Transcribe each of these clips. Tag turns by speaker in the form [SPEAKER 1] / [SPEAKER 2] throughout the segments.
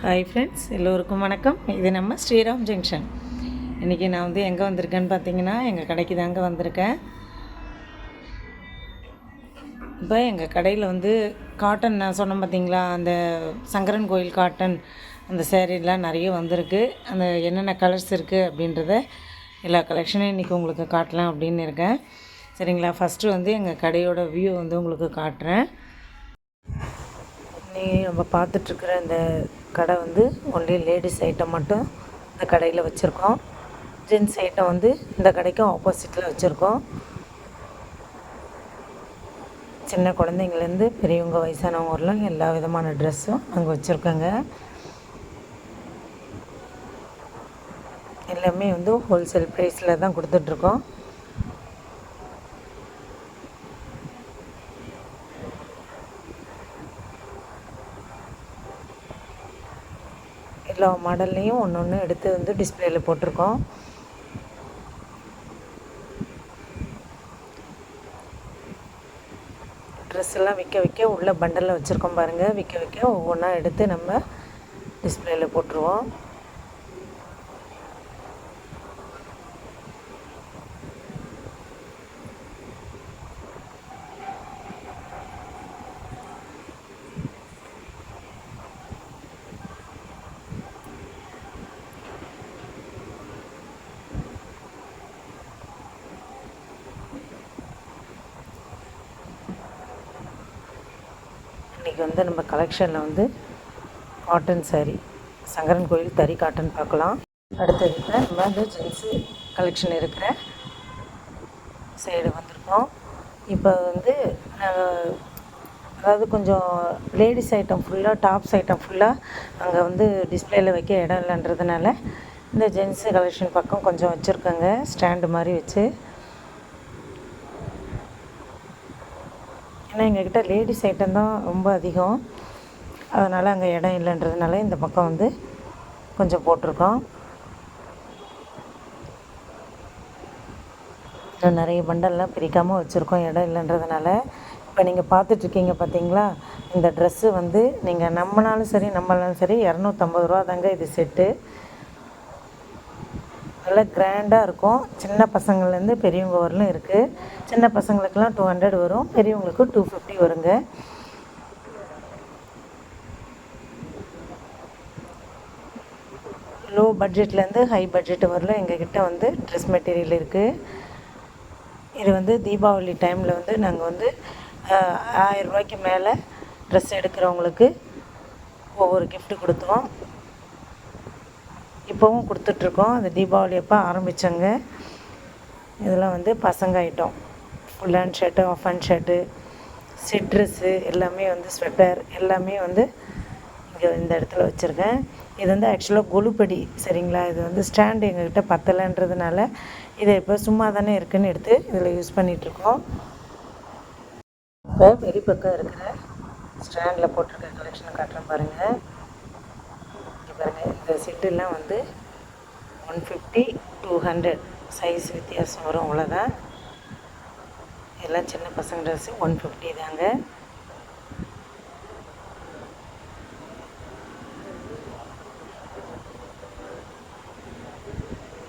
[SPEAKER 1] Hi friends, எல்லோருக்கும் வணக்கம். இது நம்ம ஸ்ரீராம் ஜங்ஷன். இன்றைக்கி நான் எங்கே வந்திருக்கேன்னு பார்த்தீங்கன்னா, எங்கள் கடைக்கு தாங்க வந்திருக்கேன். இப்போ எங்கள் கடையில் காட்டன் நான் சொன்னேன் பார்த்தீங்களா, அந்த சங்கரன் கோயில் காட்டன் அந்த சேரீலாம் நிறைய வந்திருக்கு. அந்த என்னென்ன கலர்ஸ் இருக்குது அப்படின்றத எல்லா கலெக்ஷனையும் இன்றைக்கி உங்களுக்கு காட்டலாம் அப்படின்னு இருக்கேன். சரிங்களா? ஃபஸ்ட்டு எங்கள் கடையோட வியூ உங்களுக்கு காட்டுறேன். நம்ம பார்த்துட்ருக்குற இந்த கடை ஒன்லி லேடிஸ் ஐட்டம் மட்டும் இந்த கடையில் வச்சுருக்கோம். ஜென்ஸ் ஐட்டம் இந்த கடைக்கும் ஆப்போசிட்டில் வச்சுருக்கோம். சின்ன குழந்தைங்கள்லேருந்து பெரியவங்க வயசானவங்க வரலாம் எல்லா விதமான ட்ரெஸ்ஸும் அங்கே வச்சுருக்கோங்க. எல்லாமே ஹோல்சேல் ப்ரைஸில் தான் கொடுத்துட்ருக்கோம். எல்லா மாடல்லையும் ஒன்று ஒன்று எடுத்து டிஸ்பிளேயில் போட்டிருக்கோம். ட்ரெஸ் எல்லாம் விற்க உள்ள பண்டலில் வச்சுருக்கோம் பாருங்கள். விற்க ஒவ்வொன்றா எடுத்து நம்ம டிஸ்பிளேயில் போட்டுருவோம். இன்றைக்கி நம்ம கலெக்ஷனில் காட்டன் சாரீ, சங்கரன் கோயில் தறி காட்டன் பார்க்கலாம். அடுத்தது நம்ம ஜென்ஸு கலெக்ஷன் இருக்கிற சைடு வந்திருக்கோம். இப்போ அதாவது கொஞ்சம் லேடிஸ் ஐட்டம் ஃபுல்லாக, டாப்ஸ் ஐட்டம் ஃபுல்லாக அங்கே டிஸ்பிளேயில் வைக்க இடம் இல்லைன்றதுனால இந்த ஜென்ஸு கலெக்ஷன் பக்கம் கொஞ்சம் வச்சுருக்கோங்க, ஸ்டாண்டு மாதிரி வச்சு. ஏன்னா எங்கள்கிட்ட லேடிஸ் ஐட்டம் தான் ரொம்ப அதிகம், அதனால் அங்கே இடம் இல்லைன்றதுனால இந்த பக்கம் கொஞ்சம் போட்டிருக்கோம். நிறைய பண்டல்லாம் பிரிக்காமல் வச்சுருக்கோம் இடம் இல்லைன்றதுனால. இப்போ நீங்கள் பார்த்துட்ருக்கீங்க பார்த்தீங்களா, இந்த ட்ரெஸ்ஸு நீங்கள் நம்மனாலும் சரி 250 ரூபா தாங்க இது செட்டு. நல்லா கிராண்டாக இருக்கும். சின்ன பசங்கள்லேருந்து பெரியவங்க வரலும் இருக்குது. சின்ன பசங்களுக்கெல்லாம் 200 வரும், பெரியவங்களுக்கு 250 வருங்க. லோ பட்ஜெட்லேருந்து ஹை பட்ஜெட் வரலும் எங்ககிட்ட ட்ரெஸ் மெட்டீரியல் இருக்குது. இது தீபாவளி டைமில் நாங்கள் 1000 ரூபாய்க்கு மேலே ட்ரெஸ் எடுக்கிறவங்களுக்கு ஒவ்வொரு கிஃப்ட்டு கொடுத்தோம். இப்போவும் கொடுத்துட்ருக்கோம். அந்த தீபாவளி அப்போ ஆரம்பித்தோங்க. இதெல்லாம் பசங்க item, full hand shirt, half hand shirt, set dress எல்லாமே ஸ்வெட்டர் எல்லாமே இங்கே இந்த இடத்துல வச்சுருக்கேன். இது ஆக்சுவலாக கொலுப்படி, சரிங்களா? இது ஸ்டாண்டு எங்கள்கிட்ட பத்தலைன்றதுனால இதை இப்போ சும்மா தானே இருக்குதுன்னு எடுத்து இதில் யூஸ் பண்ணிகிட்ருக்கோம். இப்போ வெளிப்பக்கம் இருக்கிற ஸ்டாண்டில் போட்டிருக்க கலெக்ஷனை காட்டுறேன் பாருங்கள். பாருங்கள், இந்த செட்டுலாம் 150, 200 சைஸ் வித்தியாசம் வரும், அவ்வளோதான். எல்லாம் சின்ன பசங்க ட்ரெஸ்ஸு 150 தாங்க.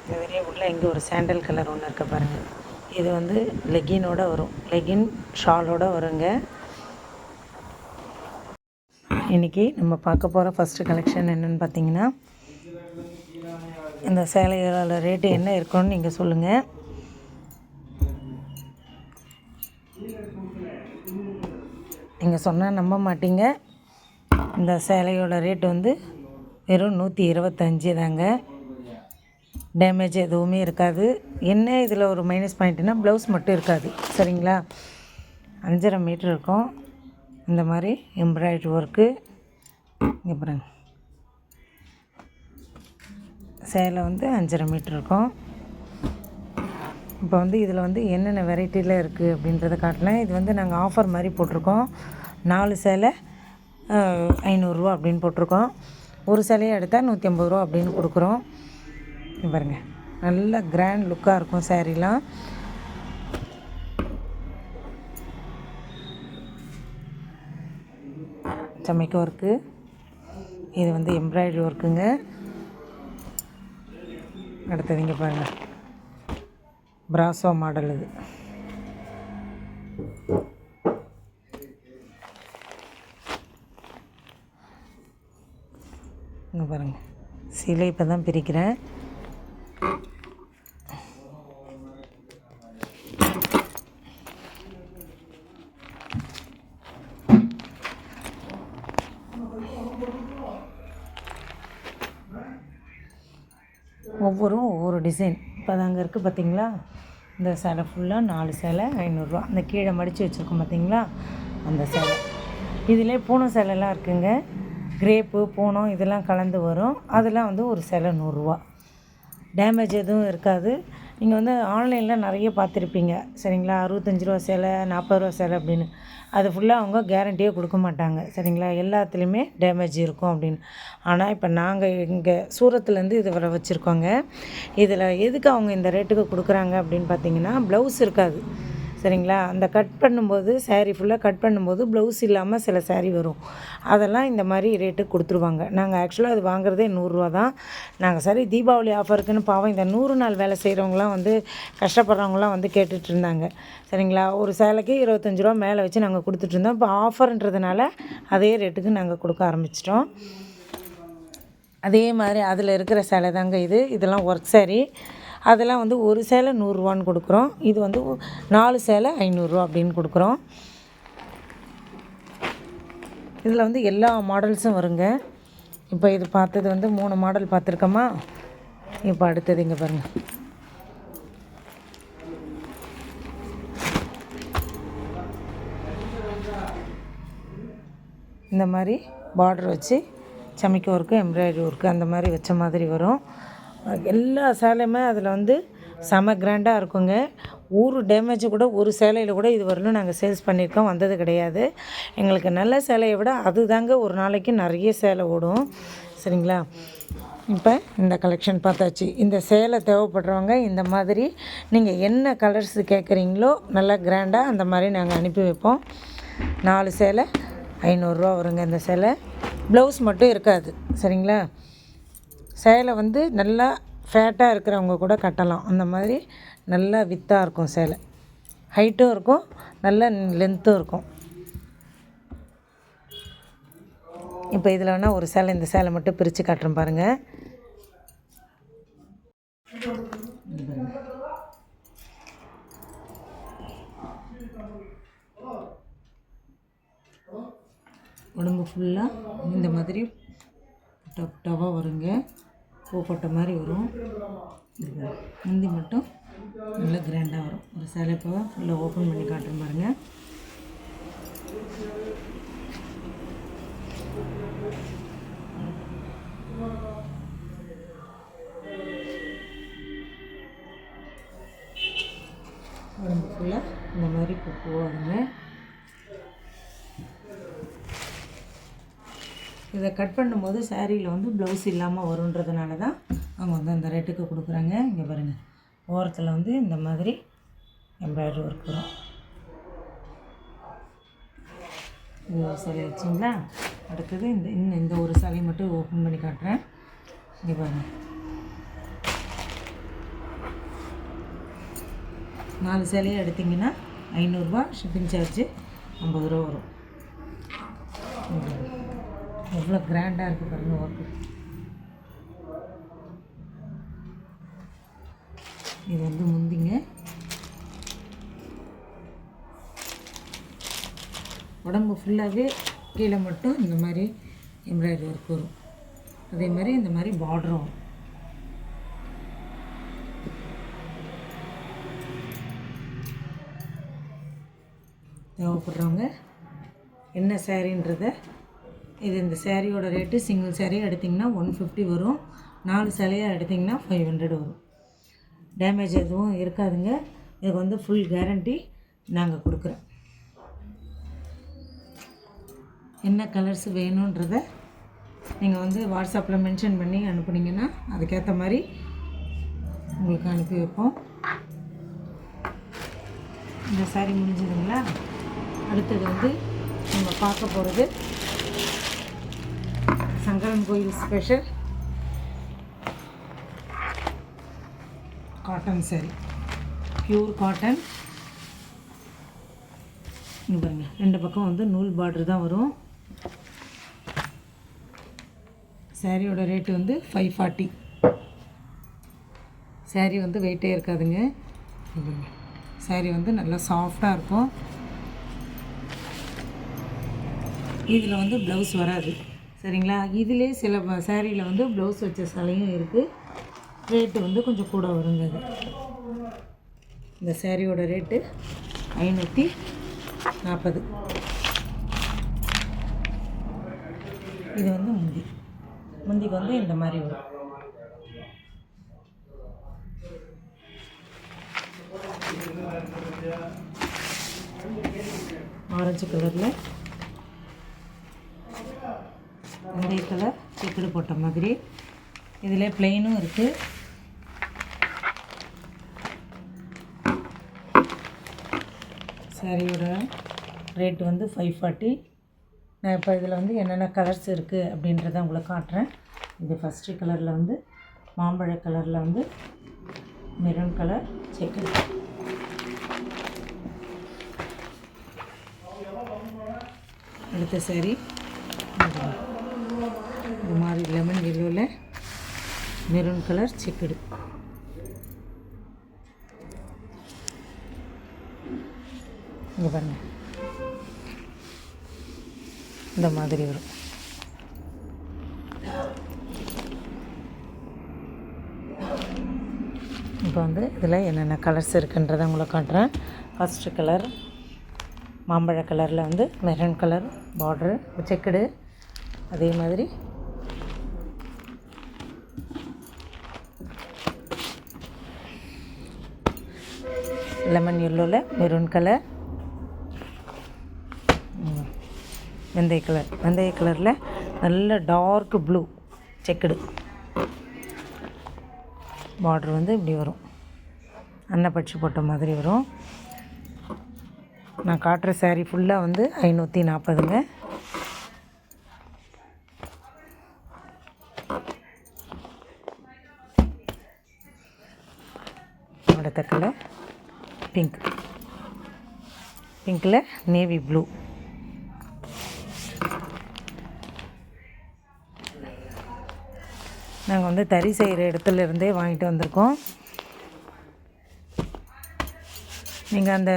[SPEAKER 1] இதுவே உள்ள இங்கே ஒரு சாண்டல் கலர் ஒன்று இருக்க பாருங்கள். இது லெகினோட வரும், லெகின் ஷாலோடு வருங்க. இன்றைக்கி நம்ம பார்க்க போகிற ஃபஸ்ட்டு கலெக்ஷன் என்னென்னு பார்த்தீங்கன்னா, இந்த சேலைகளோட ரேட்டு என்ன இருக்குன்னு நீங்கள் சொல்லுங்கள். நீங்கள் சொன்னால் நம்ப மாட்டீங்க. இந்த சேலையோட ரேட்டு வெறும் 125 தாங்க. டேமேஜ் எதுவுமே இருக்காது. என்ன இதில் ஒரு மைனஸ் பாயிண்ட்னா, ப்ளவுஸ் மட்டும் இருக்காது, சரிங்களா? 5.5 மீட்டர் இருக்கும். இந்த மாதிரி எம்ப்ராய்டரி ஒர்க்கு. இங்கே பாருங்க, சேலை 5.5 மீட்டர் இருக்கும். இப்போ இதில் என்னென்ன வெரைட்டியில் இருக்குது அப்படின்றத காட்டலாம். இது நாங்கள் ஆஃபர் மாதிரி போட்டிருக்கோம். 4 சேலை 500 ரூபா அப்படின்னு போட்டிருக்கோம். ஒரு சேலையை எடுத்தால் 150 ரூபா அப்படின்னு கொடுக்குறோம். பாருங்கள், நல்ல கிராண்ட் லுக்காக இருக்கும் சேரீலாம். சமைக்க ஒர்க்கு இது வந்து எம்ப்ராய்டரி ஒர்க்குங்க. அடுத்தது இங்கே பாருங்கள், பிராசோ மாடல். இது இங்கே பாருங்கள், சிலை இப்போ தான் பிரிக்கிறேன். ஒவ்வொரு டிசைன் இப்போ தாங்க இருக்குது பார்த்தீங்களா. இந்த சேலை ஃபுல்லாக 4 சேலை 500 அந்த கீழே மடித்து வச்சுருக்கோம் பார்த்தீங்களா, அந்த சேலை. இதிலே பூனம் சேலைலாம் இருக்குங்க. கிரேப்பு பூனம் இதெல்லாம் கலந்து வரும். அதெல்லாம் வந்து ஒரு சேலை 100 டேமேஜ் எதுவும் இருக்காது. நீங்கள் வந்து ஆன்லைனில் நிறைய பார்த்துருப்பீங்க சரிங்களா, 65 சேலை 40 சேலை அப்படின்னு. அது ஃபுல்லாக அவங்க கேரண்டியே கொடுக்க மாட்டாங்க சரிங்களா, எல்லாத்துலேயுமே டேமேஜ் இருக்கும் அப்படின்னு. ஆனால் இப்போ நாங்கள் இங்கே சூரத்துலேருந்து இது வர வச்சுருக்கோங்க. இதில் எதுக்கு அவங்க இந்த ரேட்டுக்கு கொடுக்குறாங்க அப்படின்னு பார்த்தீங்கன்னா, ப்ளவுஸ் இருக்காது சரிங்களா. அந்த கட் பண்ணும்போது சேரீ ஃபுல்லாக கட் பண்ணும்போது ப்ளவுஸ் இல்லாமல் சில சேரீ வரும். அதெல்லாம் இந்த மாதிரி ரேட்டுக்கு கொடுத்துருவாங்க. நாங்கள் ஆக்சுவலாக அது வாங்குறதே 100 தான். நாங்கள் சரி தீபாவளி ஆஃபருக்குன்னு பாவம் இந்த 100 நாள் வேலை செய்கிறவங்களாம் வந்து கஷ்டப்படுறவங்களாம் வந்து கேட்டுட்டு இருந்தாங்க சரிங்களா. ஒரு சேலைக்கு 25 மேலே வச்சு நாங்கள் கொடுத்துட்ருந்தோம். இப்போ ஆஃபர்ன்றதுனால அதே ரேட்டுக்கு நாங்கள் கொடுக்க ஆரம்பிச்சிட்டோம். அதே மாதிரி அதில் இருக்கிற சேலை தாங்க இது. இதெல்லாம் ஒர்க் சேரீ. அதெல்லாம் வந்து ஒரு சேலை 100 கொடுக்குறோம். இது வந்து 4 சேலை 500 அப்படின்னு கொடுக்குறோம். இதில் வந்து எல்லா மாடல்ஸும் வருங்க. இப்போ இது பார்த்தது வந்து 3 மாடல் பார்த்துருக்கோமா. இப்போ அடுத்தது இங்கே பாருங்கள், இந்த மாதிரி பார்டர் வச்சு சமிக்கை ஒர்க்கு எம்ப்ராய்டரி ஒர்க்கு அந்த மாதிரி வச்ச மாதிரி வரும். எல்லா சேலையுமே அதில் வந்து செம கிராண்டாக இருக்குங்க. ஒரு டேமேஜ் கூட ஒரு சேலையில் கூட இது வரலும் நாங்கள் சேல்ஸ் பண்ணியிருக்கோம், வந்தது கிடையாது. எங்களுக்கு நல்ல சேலையை விட அது தாங்க ஒரு நாளைக்கு நிறைய சேலை ஓடும் சரிங்களா. இப்போ இந்த கலெக்ஷன் பார்த்தாச்சு. இந்த சேலை தேவைப்படுறவங்க இந்த மாதிரி நீங்கள் என்ன கலர்ஸ் கேட்குறீங்களோ நல்லா கிராண்டாக அந்த மாதிரி நாங்கள் அனுப்பி வைப்போம். 4 சேலை 500 வருங்க. இந்த சேலை ப்ளவுஸ் மட்டும் இருக்காது சரிங்களா. சேலை வந்து நல்லா ஃபேட்டாக இருக்கிறவங்க கூட கட்டலாம். அந்த மாதிரி நல்லா வித்தாக இருக்கும் சேலை, ஹைட்டும் இருக்கும் நல்ல லென்த்தும் இருக்கும். இப்போ இதில் வேணால் ஒரு சேலை, இந்த சேலை மட்டும் பிரித்து காட்டுறேன் பாருங்கள். உடம்பு ஃபுல்லாக இந்த மாதிரி டப்பாக வருங்க, பூப்பட்ட மாதிரி வரும். முந்தி மட்டும் நல்லா கிராண்டாக வரும். ஒரு சேலை இப்போ ஃபுல்லாக ஓப்பன் பண்ணி காட்டுறேன் பாருங்கள். உடம்பு ஃபுல்லாக இந்த மாதிரி பூ வருங்க. இதை கட் பண்ணும்போது சேரீயில் வந்து ப்ளவுஸ் இல்லாமல் வருன்றதுனால தான் அவங்க வந்து அந்த ரேட்டுக்கு கொடுக்குறாங்க. இங்கே பாருங்கள், ஓரத்தில் வந்து இந்த மாதிரி எம்ப்ராய்டரி ஒர்க் வரும். இந்த சேலை வச்சிங்களா. அடுத்தது இந்த ஒரு சேலையை மட்டும் ஓப்பன் பண்ணி காட்டுறேன். இங்கே பாருங்கள், 4 சேலையை எடுத்திங்கன்னா 500 ஷிப்பிங் சார்ஜு 50 வரும். எவ்வளோ கிராண்டாக இருக்குது பாருங்கள் ஒர்க்கு. இது வந்து முந்திங்க. உடம்பு ஃபுல்லாகவே கீழே மட்டும் இந்த மாதிரி எம்ப்ராய்டரி ஒர்க் வரும். அதே மாதிரி இந்த மாதிரி பார்டரும் வரும். தேவைப்படுறவங்க என்ன சேரீன்றதை இது இந்த சேரீயோட ரேட்டு சிங்கிள் சேரீயாக எடுத்திங்கன்னா 150 வரும். 4 சேலையாக எடுத்திங்கன்னா 500 வரும். டேமேஜ் எதுவும் இருக்காதுங்க. இதுக்கு வந்து ஃபுல் கேரண்டி நாங்கள் கொடுக்குறோம். என்ன கலர்ஸ் வேணுன்றதை நீங்கள் வந்து வாட்ஸ்அப்பில் மென்ஷன் பண்ணி அனுப்புனீங்கன்னா அதுக்கேற்ற மாதிரி உங்களுக்கு அனுப்பி வைப்போம். இந்த சாரீ முடிஞ்சதுங்களா. அடுத்தது வந்து நம்ம பார்க்க போகிறது சங்கரன் கோயில் special cotton sorry, pure cotton. இங்கே பாருங்கள், 2 பக்கம் வந்து நூல் பார்டர் தான் வரும். சாரியோட ரேட்டு வந்து 540. சாரீ வந்து வெயிட்டே இருக்காதுங்க. சாரீ வந்து நல்லா சாஃப்டாக இருக்கும். இதில் வந்து ப்ளவுஸ் வராது, சரிங்களா. இதிலே சில சாரியில் வந்து ப்ளவுஸ் வச்ச சிலையும் இருக்குது. ரேட்டு வந்து கொஞ்சம் கூட வருங்க. அது இந்த சாரியோட ரேட்டு 540. இது வந்து முந்திக்கு வந்து இந்த மாதிரி வரும். ஆரஞ்சு கலரில் வெந்தய கலர் செக்குடு போட்ட மாதிரி. இதில் பிளெயினும் இருக்குது. சாரியோட ரேட்டு வந்து 540. நான் இப்போ இதில் வந்து என்னென்ன கலர்ஸ் இருக்குது அப்படின்றத உங்களுக்கு காட்டுறேன். இது ஃபஸ்ட்டு கலரில் வந்து மாம்பழ கலரில் வந்து மெரூன் கலர் செக்குடு. அடுத்த சாரி இது மாதிரி லெமன் எல்லோவில் மெரூன் கலர் செக்குடு. இங்கே பாருங்கள், இந்த மாதிரி வரும். இப்போ வந்து இதில் என்னென்ன கலர்ஸ் இருக்குன்றதை உங்களை காட்டுறேன். ஃபஸ்ட்டு கலர் மாம்பழ கலரில் வந்து மெரூன் கலர் பார்ட்ரு செக்குடு. அதே மாதிரி லெமன் எல்லோவில் மெரூன் கலர், வெந்தய கலரில் நல்ல டார்க் ப்ளூ செக்குடு. பார்டர் வந்து இப்படி வரும், அன்னப்பட்சி போட்ட மாதிரி வரும். நான் காட்டுற சாரீ ஃபுல்லாக வந்து 540ங்க. அடுத்த கலர் பிங்க்கில் நேவி ப்ளூ. நாங்கள் வந்து தறி செய்கிற இடத்துலேருந்தே வாங்கிட்டு வந்திருக்கோம். நீங்கள் அந்த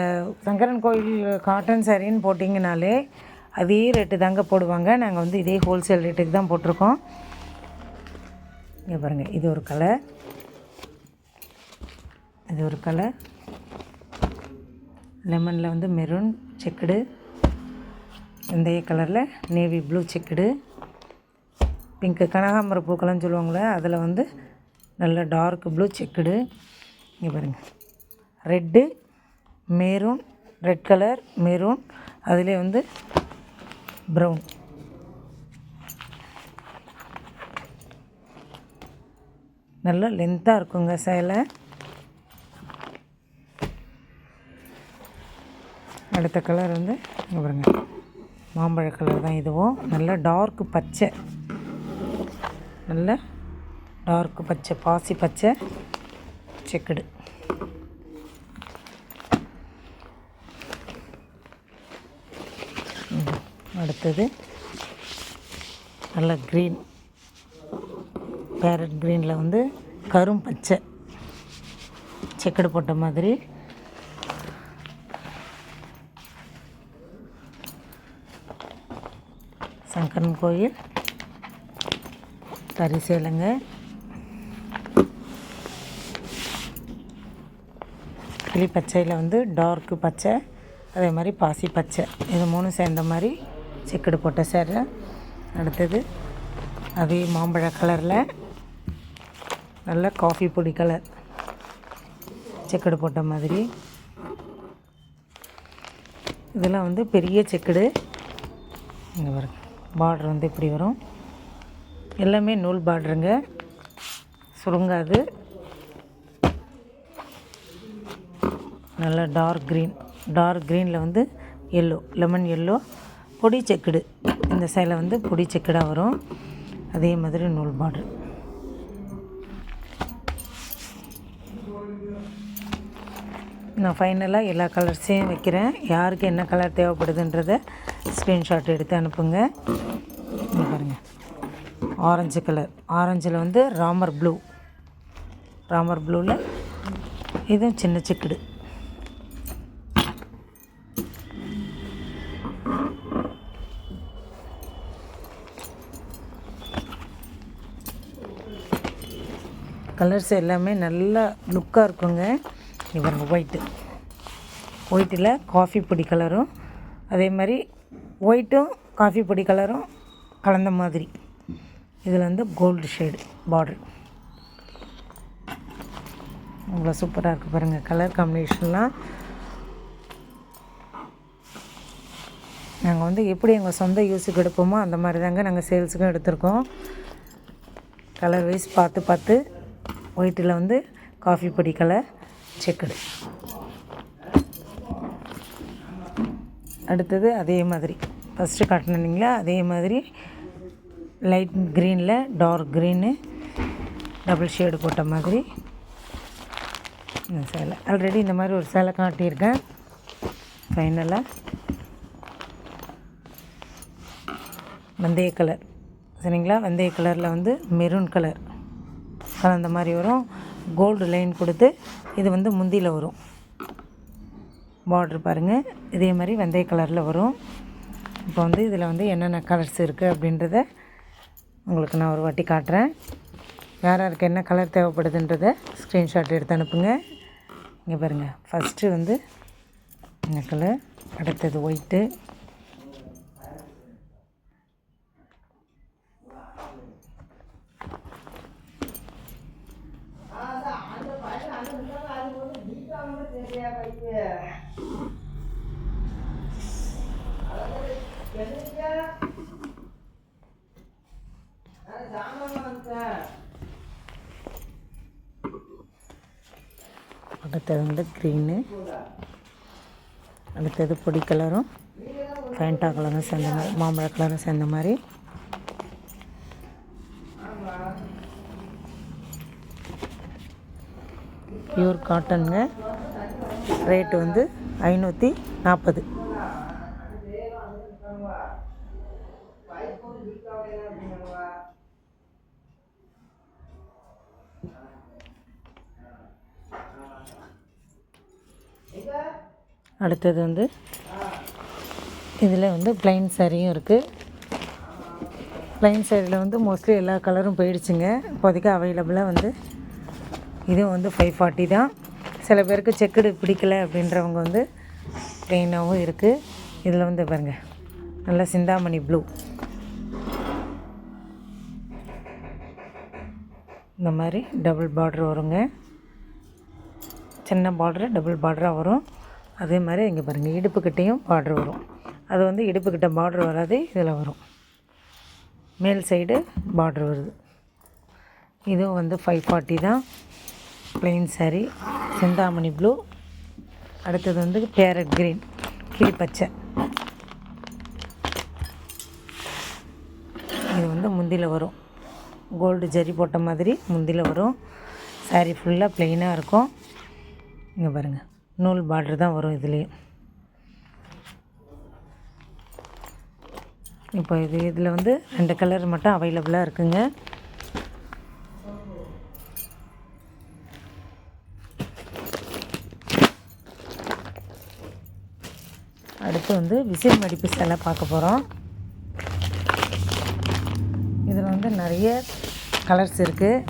[SPEAKER 1] சங்கரன் கோயில் காட்டன் சாரின்னு போட்டிங்கனாலே அதே ரேட்டு தாங்க போடுவாங்க. நாங்கள் வந்து இதே ஹோல்சேல் ரேட்டுக்கு தான் போட்டிருக்கோம். இங்கே பாருங்கள், இது ஒரு கலர், இது ஒரு கலர். லெமனில் வந்து மெரூன் செக்குடு, வெந்தய கலரில் நேவி ப்ளூ செக்குடு, பிங்க்கு கனகாம்பர பூக்கள்னு சொல்லுவாங்களே அதில் வந்து நல்ல டார்க் ப்ளூ செக்குடு. இங்கே பாருங்கள், red maroon, red colour maroon, அதிலே வந்து ப்ரௌன். நல்லா லென்த்தாக இருக்குங்க சேலை. அடுத்த கலர் வந்து இங்கே பாருங்க, மாம்பழ கலர் தான் இதுவும். நல்ல டார்க் பச்சை, நல்ல டார்க் பச்சை, பாசி பச்சை செக்குடு. அடுத்தது நல்ல க்ரீன், பேரட் க்ரீனில் வந்து கரும் பச்சை செக்குடு போட்ட மாதிரி. சங்கரன் கோயில் தறி சேலைங்க. கிளி பச்சையில் வந்து டார்க்கு பச்சை, அதே மாதிரி பாசி பச்சை, இது 3 சேர்ந்த மாதிரி செக்குடு போட்ட சேலை. அடுத்தது அதே மாம்பழ கலரில் நல்ல காஃபி பொடி கலர் செக்குடு போட்ட மாதிரி. இதெல்லாம் வந்து பெரிய செக்குடு. இங்கே வரும், பார்டர் வந்து இப்படி வரும். எல்லாமே நூல் பார்டருங்க, சுருங்காது. நல்லா டார்க் க்ரீனில் வந்து எல்லோ, லெமன் எல்லோ பொடி செக்குடு. இந்த சேலை வந்து பொடி செக்குடாக வரும். அதே மாதிரி நூல் பார்ட்ரு. நான் ஃபைனலாக எல்லா கலர்ஸையும் வைக்கிறேன். யாருக்கு என்ன கலர் தேவைப்படுதுன்றதை ஸ்க்ரீன்ஷாட் எடுத்து அனுப்புங்க. இங்கே பாருங்கள், ஆரஞ்சு கலர், ஆரஞ்சில் வந்து ராமர் ப்ளூவில் இதுவும் சின்ன சிக்குடு. கலர்ஸ் எல்லாமே நல்லா லுக்காக இருக்குங்க. இவங்க ஒயிட்டில் காஃபி பொடி கலரும் அதே மாதிரி ஒயிட்டும் காஃபி பொடி கலரும் கலந்த மாதிரி. இதில் வந்து கோல்டு ஷேடு பார்டர். அவ்வளோ சூப்பராக இருக்குது பாருங்கள் கலர் காம்பினேஷன்லாம். நாங்கள் வந்து எப்படி எங்கள் சொந்த யூஸுக்கு எடுப்போமோ அந்த மாதிரி தாங்க நாங்கள் சேல்ஸுக்கும் எடுத்திருக்கோம். கலர் வைஸ் பார்த்து ஒயிட்டில் வந்து காஃபி பொடி கலர் செக்குடு. அடுத்தது அதே மாதிரி ஃபஸ்ட்டு காட்டினீங்களா அதே மாதிரி லைட் க்ரீனில் டார்க் க்ரீனு டபுள் ஷேடு போட்ட மாதிரி இந்த சேலை. ஆல்ரெடி இந்த மாதிரி ஒரு சேலை காட்டியிருக்கேன். ஃபைனலாக வெந்தய கலர் சரிங்களா. வெந்தய கலரில் வந்து மெரூன் கலர் கலந்த மாதிரி வரும். கோல்டு லைன் கொடுத்து இது வந்து முந்தியில் வரும். பார்ட்ரு பாருங்கள் இதே மாதிரி வெந்தய கலரில் வரும். இப்போ வந்து இதில் வந்து என்னென்ன கலர்ஸ் இருக்குது அப்படின்றத உங்களுக்கு நான் ஒரு வாட்டி காட்டுறேன். யார் யாருக்கு என்ன கலர் தேவைப்படுதுன்றதை ஸ்க்ரீன்ஷாட் எடுத்து அனுப்புங்க. இங்கே பாருங்கள், ஃபஸ்ட்டு வந்து இந்த கலர், அடுத்தது ஒயிட்டு, அடுத்தது வந்து க்ரீனு, அடுத்தது பொடி கலரும் ஃபேண்டா கலரும் சேர்ந்த மாதிரி, மாம்பழ கலரும் சேர்ந்த மாதிரி, பியூர் காட்டனுங்க. ரேட்டு வந்து 540. அடுத்தது வந்து இதில் வந்து ப்ளைன் சாரியும் இருக்குது. ப்ளைன் சாரியில் வந்து மோஸ்ட்லி எல்லா கலரும் போயிடுச்சுங்க. இப்போதைக்கு அவைலபிளாக வந்து இதுவும் வந்து 540 தான். சில பேருக்கு செக்குடு பிடிக்கல அப்படின்றவங்க வந்து ப்ளைனாகவும் இருக்குது. இதில் வந்து பாருங்கள், நல்லா சிந்தாமணி ப்ளூ இந்த மாதிரி டபுள் பார்டர் வருங்க. சின்ன பார்டரு டபுள் பார்டராக வரும். அதே மாதிரி இங்கே பாருங்கள், இடுப்புக்கிட்டேயும் பார்டர் வரும். அது வந்து இடுப்புக்கிட்ட பார்டர் வராது, இதில் வரும். மேல் சைடு பார்டர் வருது. இதுவும் வந்து 540 தான். Plain saree, Chintamani blue. அடுத்தது வந்து பேரட் க்ரீன், கிளி பச்சை. இது வந்து முந்தியில் வரும். கோல்டு ஜரி போட்ட மாதிரி முந்தியில் வரும். சாரீ ஃபுல்லாக ப்ளைனாக இருக்கும். இங்கே பாருங்கள், நூல் பார்டர் தான் வரும் இதுலேயும். இப்போ இதில் வந்து 2 கலர் மட்டும் அவைலபிளாக இருக்குங்க. அடுத்து வந்து விசிறி மடிப்பு சேலை பார்க்க போகிறோம். இதில் வந்து நிறைய கலர்ஸ் இருக்குது.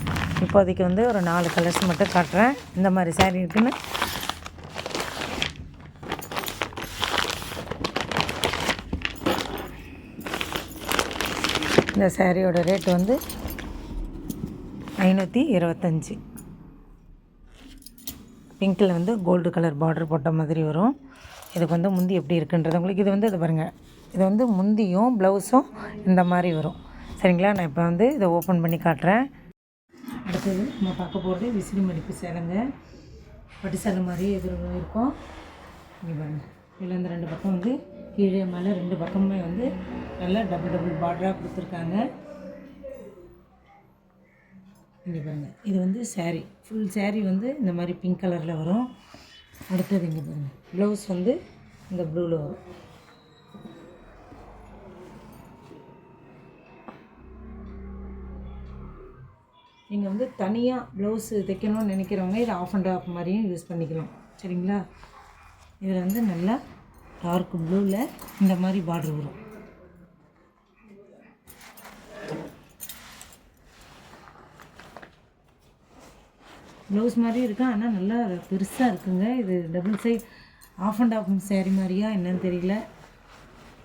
[SPEAKER 1] இப்போதைக்கு வந்து ஒரு 4 கலர்ஸ் மட்டும் காட்டுறேன். இந்த மாதிரி சாரீ இருக்குன்னு இந்த சாரியோட ரேட்டு வந்து 525. பிங்க்கில் வந்து கோல்டு கலர் பார்டர் போட்ட மாதிரி வரும். இதுக்கு வந்து முந்தி எப்படி இருக்குன்றது உங்களுக்கு இது வந்து இது பாருங்கள், இது வந்து முந்தியும் ப்ளவுஸும் இந்த மாதிரி வரும். சரிங்களா, நான் இப்போ வந்து இதை ஓப்பன் பண்ணி காட்டுறேன். அடுத்தது நம்ம பார்க்க போகிறது விசிறி மடிப்பு சேலைங்க. பட்டு சேலை மாதிரி இருக்கும். இங்கே பாருங்கள், இதில் இந்த 2 பக்கம் வந்து கீழே மேலே 2 பக்கமுமே வந்து நல்லா டபுள் பார்டராக கொடுத்துருக்காங்க. இங்கே பாருங்கள், இது வந்து saree, ஃபுல் saree வந்து இந்த மாதிரி பிங்க் கலரில் வரும். அடுத்தது இங்கே பாருங்கள், ப்ளவுஸ் வந்து இந்த ப்ளூவில் வரும். நீங்கள் வந்து தனியாக ப்ளவுஸு தைக்கணும்னு நினைக்கிறவங்க இதை ஆஃப் அண்ட் ஆஃப் மாதிரியும் யூஸ் பண்ணிக்கலாம். சரிங்களா? இதில் வந்து நல்லா டார்க் ப்ளூவில் இந்த மாதிரி பார்டர் வரும். ப்ளவுஸ் மாதிரி இருக்கு, ஆனால் நல்லா பெருசாக இருக்குங்க. இது double side half and half saree மாதிரியா என்னன்னு தெரியல.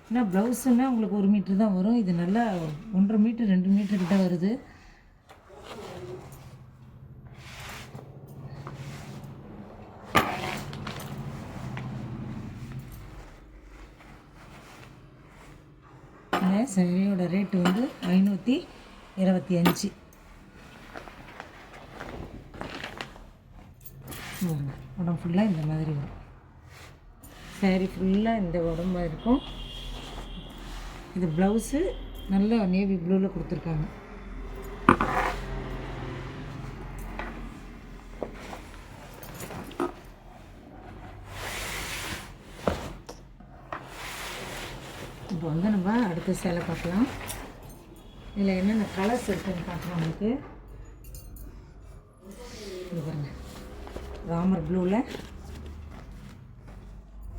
[SPEAKER 1] ஏன்னா ப்ளவுஸுன்னா உங்களுக்கு 1 மீட்ரு தான் வரும். இது நல்லா 1.5 மீட்ரு 2 மீட்ரு கிட்ட வருது. இந்த சேரீயோட ரேட்டு வந்து 525. உடம்பு ஃபுல்லாக இந்த மாதிரி வரும். சேரீ ஃபுல்லாக இந்த உடம்பு இருக்கும். இது ப்ளவுஸு நல்ல நேவி ப்ளூவில் கொடுத்துருக்காங்க. இப்போ வந்து நம்ம அடுத்த சேலை பார்க்கலாம். இதில் என்னென்ன கலர்ஸ் இருக்குதுன்னு பார்க்கலாம். உங்களுக்கு இது பாருங்க, ராமர் ப்ளூவில்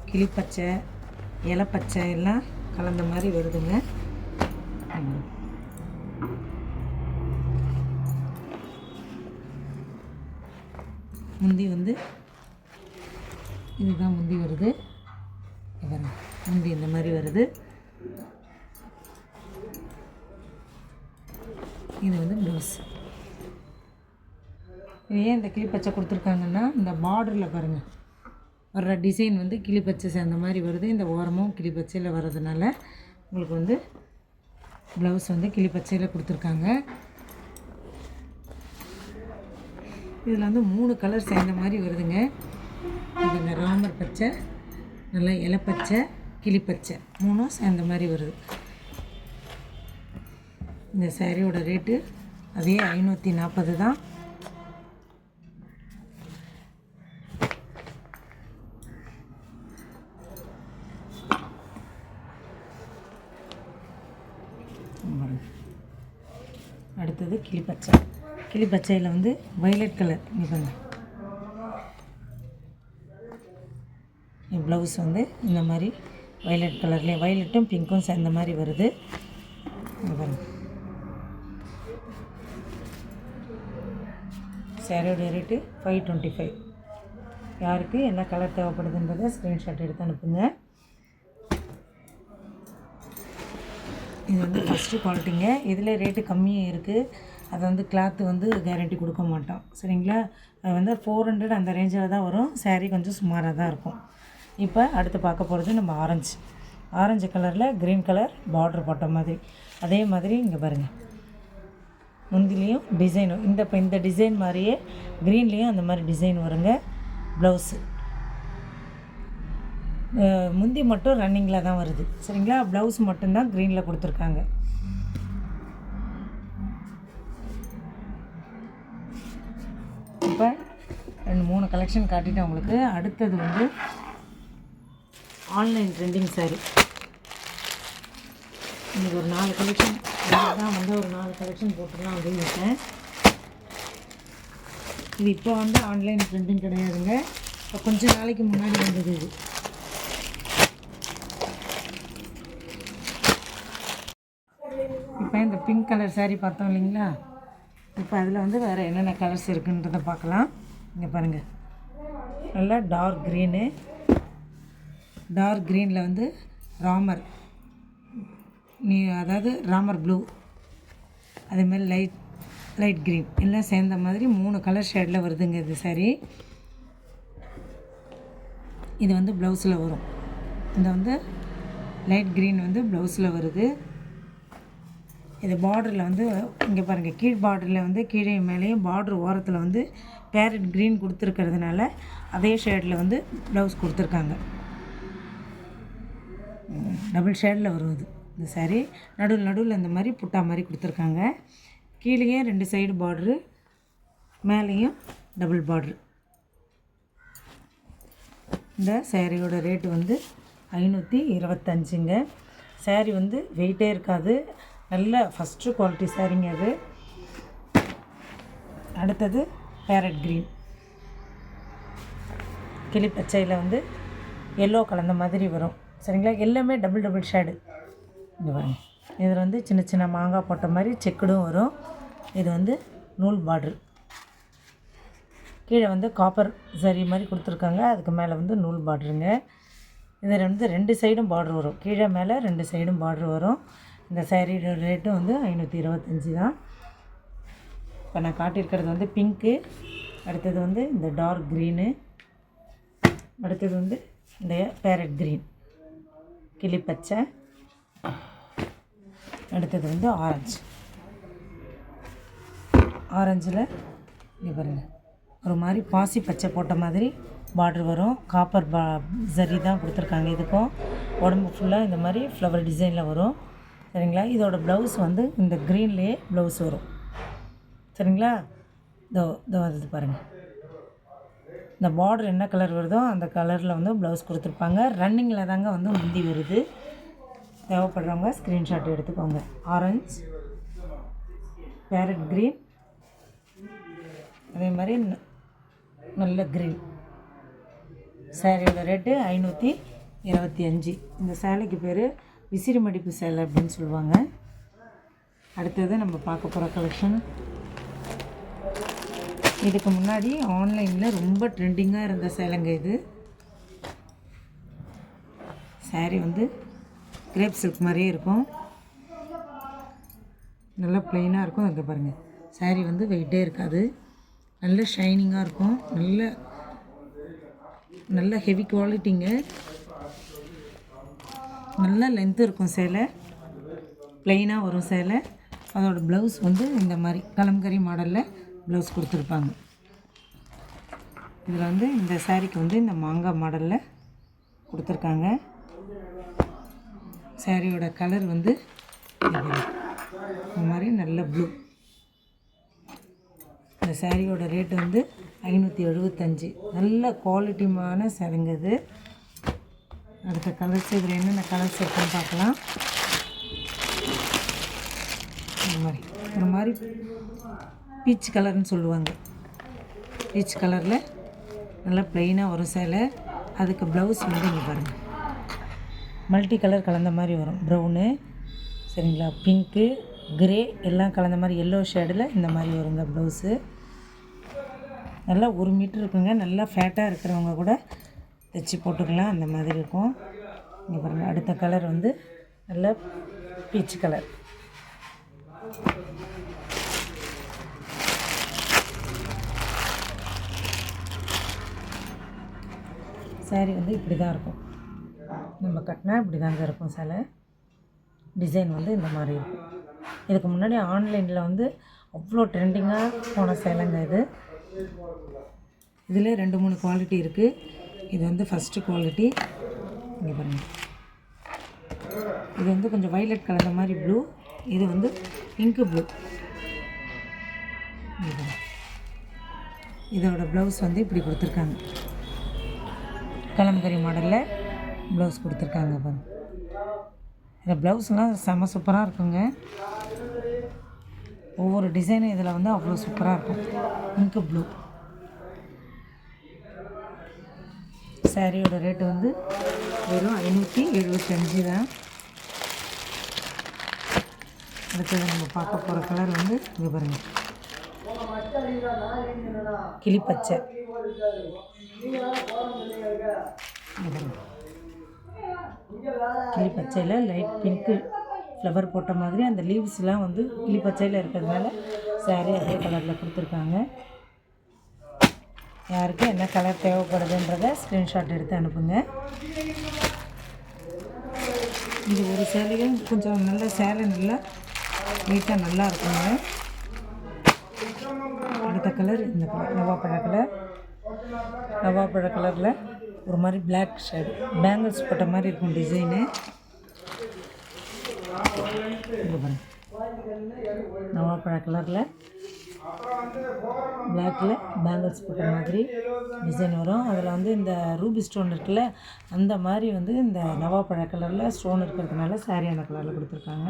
[SPEAKER 1] கிளிப்பச்சை, இலைப்பச்சை எல்லாம் கலந்த மாதிரி வருதுங்க. முந்தி வந்து இதுதான் முந்தி வருது. பாருங்க, முந்தி இந்த மாதிரி வருது. இது வந்து ப்ளவுஸ். ஏன் இந்த கிளிப்பச்சை கொடுத்துருக்காங்கன்னா, இந்த பார்டரில் பாருங்கள் வர்ற டிசைன் வந்து கிளிப்பச்சை சேர்ந்த மாதிரி வருது. இந்த ஓரமும் கிளிப்பச்சையில் வர்றதுனால உங்களுக்கு வந்து ப்ளவுஸ் வந்து கிளிப்பச்சையில் கொடுத்துருக்காங்க. இதில் வந்து 3 கலர் சேர்ந்த மாதிரி வருதுங்க. இந்த ராமர் பச்சை, நல்லா இலைப்பச்சை, கிளிப்பச்சை 3 சேர்ந்த மாதிரி வருது. இந்த சேரீயோட ரேட்டு அதே 540 தான். அடுத்தது கிளிப்பச்சை. கிளிப்பச்சையில் வந்து வயலட் கலர். இங்கே பாருங்க, ப்ளவுஸ் வந்து இந்த மாதிரி வயலட் கலர்லேயே வயலட்டும் பிங்க்கும் சேர்ந்த மாதிரி வருது. இங்கே பாருங்க, சேரீயோட ரேட்டு 525. யாருக்கு என்ன கலர் தேவைப்படுதுன்றதை ஸ்க்ரீன்ஷாட் எடுத்து அனுப்புங்க. இது வந்து ஃபஸ்ட்டு குவாலிட்டிங்க. இதில் ரேட்டு கம்மியாக இருக்குது. அது வந்து கிளாத்து வந்து கேரண்டி கொடுக்க மாட்டோம். சரிங்களா? அது வந்து 400 அந்த ரேஞ்சில் தான் வரும். சேரீ கொஞ்சம் சுமாராக தான் இருக்கும். இப்போ அடுத்து பார்க்க போகிறது நம்ம ஆரஞ்சு கலரில் க்ரீன் கலர் பார்டர் போட்ட மாதிரி. அதே மாதிரி இங்கே பாருங்கள், முந்திலையும் டிசைனும் இந்த டிசைன் மாதிரியே க்ரீன்லேயும் அந்த மாதிரி டிசைன் வருங்க. ப்ளவுஸு முந்தி மட்டும் ரன்னிங்கில் தான் வருது. சரிங்களா? ப்ளவுஸ் மட்டும்தான் க்ரீனில் கொடுத்துருக்காங்க. இப்போ 2-3 கலெக்ஷன் காட்டிட்டேன் உங்களுக்கு. அடுத்தது வந்து ஆன்லைன் ட்ரெண்டிங் சாரீ. இன்றைக்கி ஒரு 4 கலெக்ஷன் தான் வந்து ஒரு 4 கலெக்ஷன் போட்டுக்கலாம் அப்படின்னு இருக்கேன். இது இப்போ வந்து ஆன்லைன் ட்ரெண்டிங் கிடையாதுங்க. இப்போ கொஞ்சம் நாளைக்கு முன்னாடி வந்தது இது. இப்போ இந்த பிங்க் கலர் saree பார்த்தோம் இல்லைங்களா? இப்போ அதில் வந்து வேறு என்னென்ன கலர்ஸ் இருக்குன்றதை பார்க்கலாம். இங்கே பாருங்கள், நல்லா டார்க் க்ரீனில் வந்து அதாவது ராமர் ப்ளூ, அதேமாதிரி லைட் க்ரீன் எல்லாம் சேர்ந்த மாதிரி 3 கலர் ஷேடில் வருதுங்க இது saree. இது வந்து ப்ளவுஸில் வரும். இந்த வந்து லைட் க்ரீன் வந்து ப்ளவுஸில் வருது. இது பார்டரில் வந்து இங்கே பாருங்கள், கீழ் பார்டரில் வந்து கீழே மேலேயும் பார்டர் ஓரத்தில் வந்து பேரட் க்ரீன் கொடுத்துருக்கிறதுனால அதே ஷேடில் வந்து ப்ளவுஸ் கொடுத்துருக்காங்க. டபுள் ஷேடில் வருவது இந்த saree. நடுவில் இந்த மாதிரி புட்டா மாதிரி கொடுத்துருக்காங்க. கீழேயே 2 சைடு பார்டரு, மேலேயும் டபுள் பார்ட்ரு. இந்த சேரீயோட ரேட்டு வந்து 525ங்க. சேரீ வந்து வெயிட்டே இருக்காது, நல்ல ஃபஸ்ட்டு குவாலிட்டி சேரீங்க அது. அடுத்தது பேரட் க்ரீன், கிளி பச்சையில் வந்து எல்லோ கலந்த மாதிரி வரும். சரிங்களா, எல்லாமே டபுள் டபுள் ஷேடு. இங்கே பாருங்க, இதில் வந்து சின்ன சின்ன மாங்காய் போட்ட மாதிரி செக்குடும் வரும். இது வந்து நூல் பார்ட்ரு. கீழே வந்து காப்பர் சரி மாதிரி கொடுத்துருக்காங்க, அதுக்கு மேலே வந்து நூல் பார்ட்ருங்க. இதில் வந்து 2 சைடும் பார்ட்ரு வரும், கீழே மேலே 2 சைடும் பார்ட்ரு வரும். இந்த சேரீயோட ரேட்டும் வந்து 525 தான். இப்போ நான் காட்டியிருக்கிறது வந்து பிங்க்கு, அடுத்தது வந்து இந்த டார்க் க்ரீனு, அடுத்தது வந்து இந்த பேரட் க்ரீன், கிளி பச்சை, அடுத்தது வந்து ஆரஞ்சு. ஆரஞ்சில் இங்கே பாருங்கள், ஒரு மாதிரி பாசி பச்சை போட்ட மாதிரி பார்ட்ரு வரும். காப்பர் சரி தான் கொடுத்துருக்காங்க. இதுக்கும் உடம்பு ஃபுல்லாக இந்த மாதிரி ஃப்ளவர் டிசைனில் வரும். சரிங்களா, இதோட ப்ளவுஸ் வந்து இந்த க்ரீன்லேயே ப்ளவுஸ் வரும். சரிங்களா, இதோ வருது பாருங்கள். இந்த பார்டர் என்ன கலர் வருதோ அந்த கலரில் வந்து ப்ளவுஸ் கொடுத்துருப்பாங்க. ரன்னிங்கில் தாங்க வந்து முந்தி வருது. தேவைப்படுறவங்க ஸ்க்ரீன்ஷாட் எடுத்துக்கோங்க. ஆரஞ்சு, பேரட் க்ரீன், அதே மாதிரி நல்ல க்ரீன். சேரீயோட ரேட்டு 525. இந்த சேலைக்கு பேர் விசிறி மடிப்பு சேலை அப்படின்னு சொல்லுவாங்க. அடுத்தது நம்ம பார்க்க போகிற கலெக்ஷன், இதுக்கு முன்னாடி ஆன்லைனில் ரொம்ப ட்ரெண்டிங்காக இருந்த சேலைங்க இது. சேரீ வந்து கிரேப் சில்க் மாதிரியே இருக்கும், நல்லா ப்ளெயினாக இருக்கும். அங்கே பாருங்கள், சேரீ வந்து வெயிட்டே இருக்காது, நல்ல ஷைனிங்காக இருக்கும், நல்ல ஹெவி குவாலிட்டிங்க. நல்ல லென்த்து இருக்கும் சேலை, ப்ளெயினாக வரும் சேலை. அதோடய ப்ளவுஸ் வந்து இந்த மாதிரி கலம்கரி மாடலில் ப்ளவுஸ் கொடுத்துருப்பாங்க. இதில் வந்து இந்த சேரீக்கு வந்து இந்த மாங்காய் மாடலில் கொடுத்துருக்காங்க. சேரீயோட கலர் வந்து இந்த மாதிரி நல்ல ப்ளூ. இந்த சேரீயோட ரேட்டு வந்து 575. நல்ல குவாலிட்டியான சேரீங்க இது. அடுத்த கலர்ஸ் இதில் என்னென்ன கலர்ஸ் இருக்குன்னு பார்க்கலாம். ஒரு மாதிரி பீச் கலர்னு சொல்லுவாங்க. பீச் கலரில் நல்லா ப்ளெயினாக வரும் சேலை. அதுக்கு ப்ளவுஸ் வந்து இங்கே பாருங்கள், மல்டி கலர் கலந்த மாதிரி வரும். ப்ரௌனு, சரிங்களா, பிங்க்கு, கிரே எல்லாம் கலந்த மாதிரி எல்லோ ஷேடில் இந்த மாதிரி வருங்க ப்ளவுஸு. நல்லா 1 மீட்டர் இருக்குங்க. நல்லா ஃபேட்டாக இருக்கிறவங்க கூட தைச்சி போட்டுக்கலாம், அந்த மாதிரி இருக்கும். இங்கே பாருங்கள், அடுத்த கலர் வந்து நல்ல பீச் கலர். சேரீ வந்து இப்படி தான் இருக்கும், நம்ம கட்டினா இப்படி தாங்க இருக்கும் சேலை. டிசைன் வந்து இந்த மாதிரி இருக்கும். இதுக்கு முன்னாடி ஆன்லைனில் வந்து அவ்வளோ ட்ரெண்டிங்காக போன சேலைங்க இது. இதில் 2-3 குவாலிட்டி இருக்குது. இது வந்து ஃபஸ்ட்டு குவாலிட்டி. இங்கே பாருங்கள், இது வந்து கொஞ்சம் வைலட் கலந்த மாதிரி ப்ளூ, இது வந்து பிங்க்கு ப்ளூ. இதோட ப்ளவுஸ் வந்து இப்படி கொடுத்துருக்காங்க, கலம்கரி மாடலில் ப்ளவுஸ் கொடுத்துருக்காங்க பாருங்க. இந்த ப்ளவுஸ்லாம் செம்ம சூப்பராக இருக்குங்க. ஒவ்வொரு டிசைனும் இதில் வந்து அவ்வளோ சூப்பராக இருக்கும். Pink blue. சேரீயோட ரேட்டு வந்து வெறும் 575 தான். அடுத்தது நம்ம பார்க்க போகிற கலர் வந்து இங்கே பாருங்கள், கிளி பச்சை. கிளி பச்சையில் லைட் பிங்க்கு ஃப்ளவர் போட்ட மாதிரி அந்த லீவ்ஸ்லாம் வந்து கிளி பச்சையில் இருக்கிறதுனால சேரீ அதே கலரில் கொடுத்துருக்காங்க. யாருக்கு என்ன கலர் தேவைப்படுதுன்றதை ஸ்க்ரீன்ஷாட் எடுத்து அனுப்புங்க. இது ஒரு சேலையும் கொஞ்சம் நல்ல சேலை நல்லா நீட்டாக நல்லா இருக்குங்க. அடுத்த கலர் இந்த கலர் நவாப்பழ கலர். நவாப்பழ கலரில் ஒரு மாதிரி பிளாக் ஷேடு பேங்கிள்ஸ் போட்ட மாதிரி இருக்கும் டிசைனு. நவாப்பழ கலரில் பிளாக்கில் பேங்கிள்ஸ் போட்ட மாதிரி டிசைன் வரும். அதில் வந்து இந்த ரூபி ஸ்டோன் இருக்குல்ல, அந்த மாதிரி வந்து இந்த நவாப்பழ கலரில் ஸ்டோன் இருக்கிறதுனால சாரீ அந்த கலரில் கொடுத்துருக்காங்க.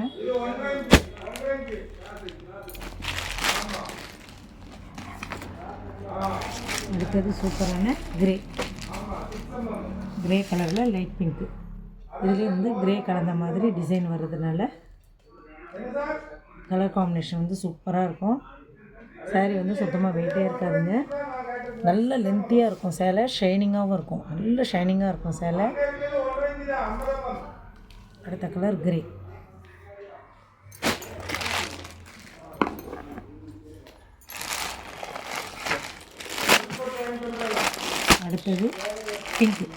[SPEAKER 1] அடுத்தது சூப்பரான கிரே கலரில் லைட் பிங்க்கு. இதுலேயே வந்து கிரே கலந்த மாதிரி டிசைன் வர்றதுனால கலர் காம்பினேஷன் வந்து சூப்பராக இருக்கும். சாரீ வந்து சுத்தமாக வெயிட்டே இருக்காதுங்க. நல்ல லென்த்தியாக இருக்கும் சேலை, ஷைனிங்காகவும் இருக்கும். நல்ல ஷைனிங்காக இருக்கும் சேலை. அடுத்த கலர் கிரே. அடுத்தது பிங்க்கு.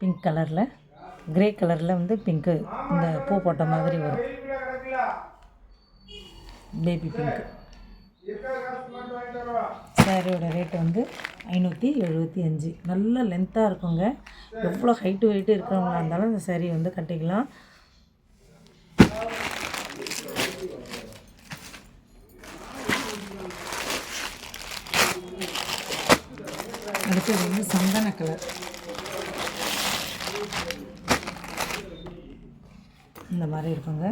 [SPEAKER 1] பிங்க் கலரில் கிரே கலரில் வந்து பிங்க்கு இந்த பூ போட்ட மாதிரி வரும், பேபி பிங்க்கு. சாரியோட ரேட்டு வந்து 575. நல்ல லென்த்தாக இருக்குங்க. எவ்வளோ ஹைட்டு வெயிட்டு இருக்கிறவங்களா இருந்தாலும் இந்த சாரீ வந்து கட்டிக்கலாம். அடுத்தது வந்து சந்தன கலர். இந்த மாதிரி இருக்குங்க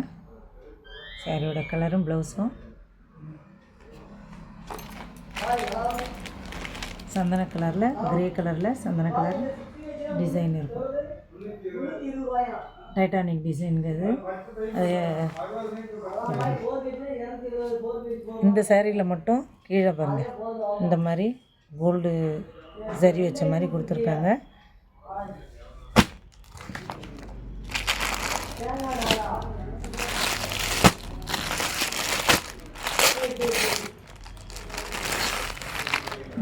[SPEAKER 1] சாரியோட கலரும் ப்ளவுஸும். சந்தன கலரில் கிரே கலரில் சந்தன கலர் டிசைன் இருக்கும். டைட்டானிக் டிசைனுங்கிறது. இந்த சாரியில் மட்டும் கீழே பாருங்கள், இந்த மாதிரி கோல்டு சரி வச்ச மாதிரி கொடுத்துருக்காங்க.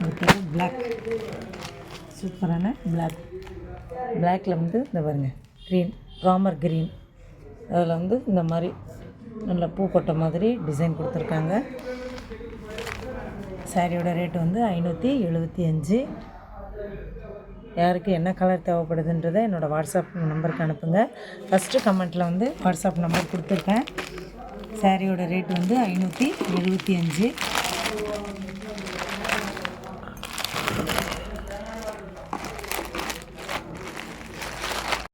[SPEAKER 1] அடுத்தது பிளாக். சூப்பரான பிளாக்கில் வந்து இந்த பாருங்கள் க்ரீன், ராமர் க்ரீன். அதில் வந்து இந்த மாதிரி நல்ல பூ போட்ட மாதிரி டிசைன் கொடுத்துருக்காங்க. சாரியோட ரேட்டு வந்து 575. யாருக்கு என்ன கலர் தேவைப்படுதுன்றதை என்னோடய வாட்ஸ்அப் நம்பருக்கு அனுப்புங்க. ஃபஸ்ட்டு கமெண்ட்டில் வந்து வாட்ஸ்அப் நம்பர் கொடுத்துருக்கேன். சாரியோட ரேட்டு வந்து 575.